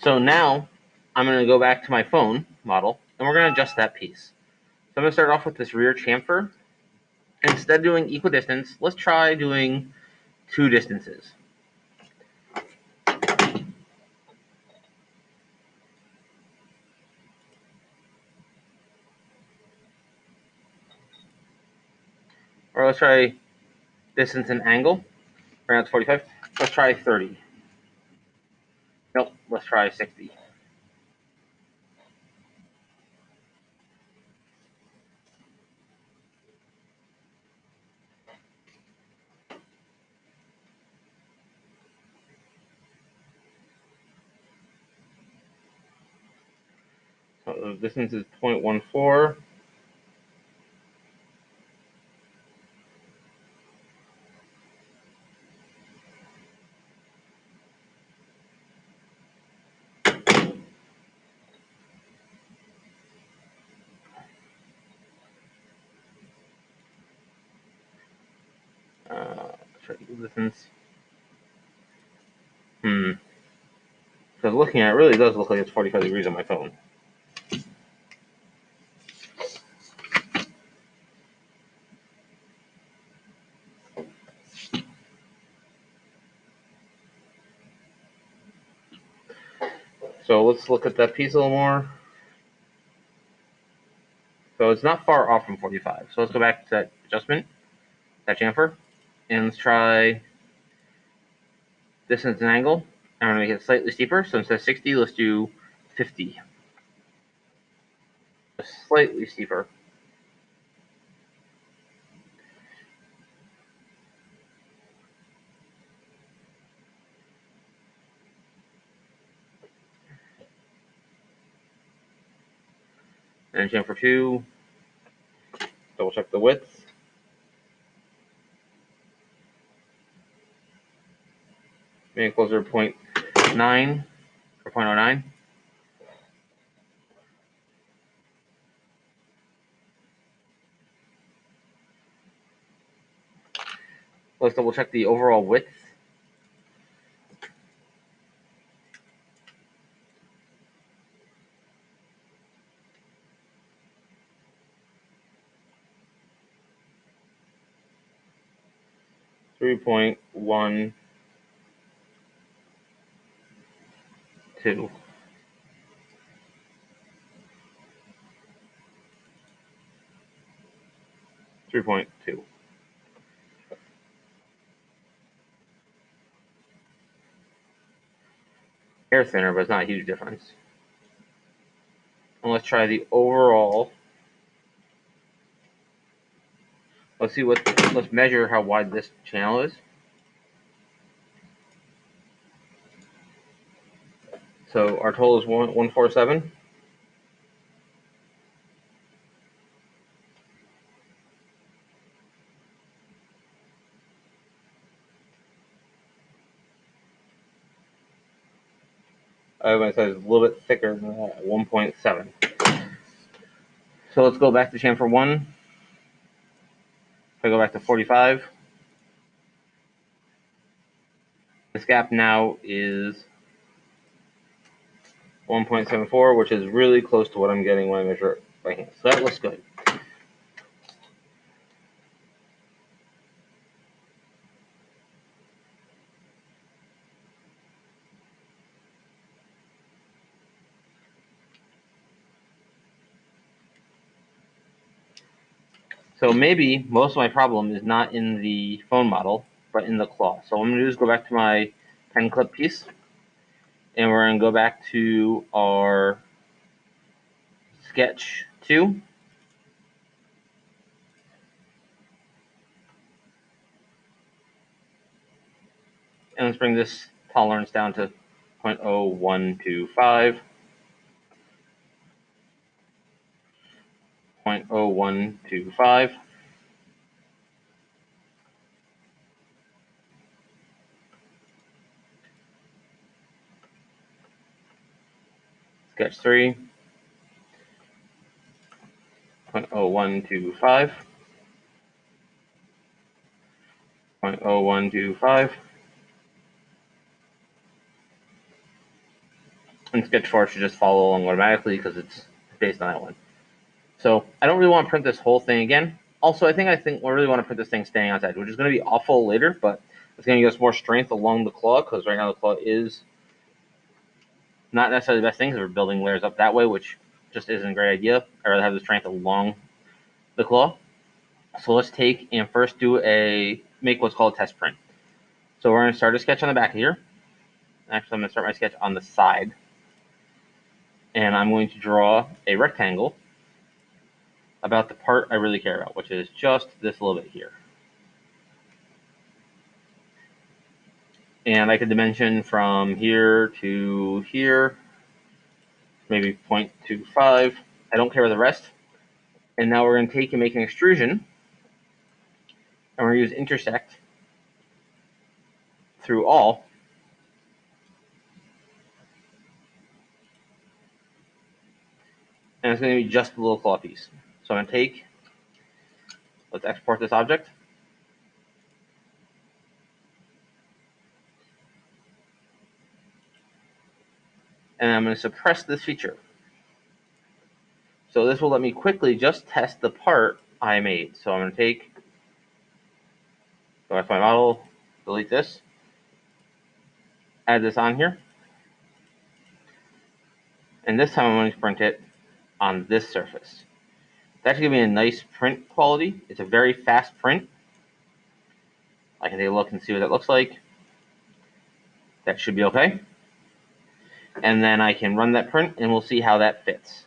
So now I'm going to go back to my phone model, and we're going to adjust that piece. So I'm going to start off with this rear chamfer. Instead of doing equidistance, let's try doing two distances. Or let's try distance and angle. Right now it's 45. Let's try 30. Nope, let's try 60. So the distance is 0.14. Try equal distance. Because looking at it, really does look like it's 45 degrees on my phone. So let's look at that piece a little more. So it's not far off from 45. So let's go back to that adjustment, that chamfer, and let's try distance and angle. I'm going to make it slightly steeper. So instead of 60, let's do 50. Slightly steeper. And chamfer 2. Double check the width. Make it closer to 0.9 or 0.09. Let's double check the overall width. .12. 3.2. Hair thinner, but it's not a huge difference. And let's try the overall. Let's measure how wide this channel is. So our total is 147. I would say it's a little bit thicker than that, 1.7. So let's go back to chamfer 1. If I go back to 45, this gap now is 1.74, which is really close to what I'm getting when I measure it by hand. So that looks good. So maybe most of my problem is not in the phone model, but in the claw. So what I'm going to do is go back to my pen clip piece, and we're going to go back to our sketch 2. And let's bring this tolerance down to 0.0125. 0.0125. Sketch 3. 0.0125. 0.0125. And Sketch 4 should just follow along automatically because it's based on that one. So I don't really want to print this whole thing again. Also, I think we really want to print this thing staying on its edge, which is going to be awful later, but it's going to give us more strength along the claw, because right now the claw is not necessarily the best thing, because we're building layers up that way, which just isn't a great idea. I'd rather have the strength along the claw. So let's take and first make what's called a test print. So we're going to start a sketch on the back here. Actually, I'm going to start my sketch on the side. And I'm going to draw a rectangle about the part I really care about, which is just this little bit here. And I could dimension from here to here, maybe 0.25. I don't care about the rest. And now we're going to take and make an extrusion, and we're going to use intersect through all. And it's going to be just a little claw piece. So I'm going to let's export this object. And I'm going to suppress this feature. So this will let me quickly just test the part I made. So I'm going to go back to my model, delete this, add this on here. And this time I'm going to print it on this surface. It's actually giving me a nice print quality. It's a very fast print. I can take a look and see what that looks like. That should be okay. And then I can run that print and we'll see how that fits.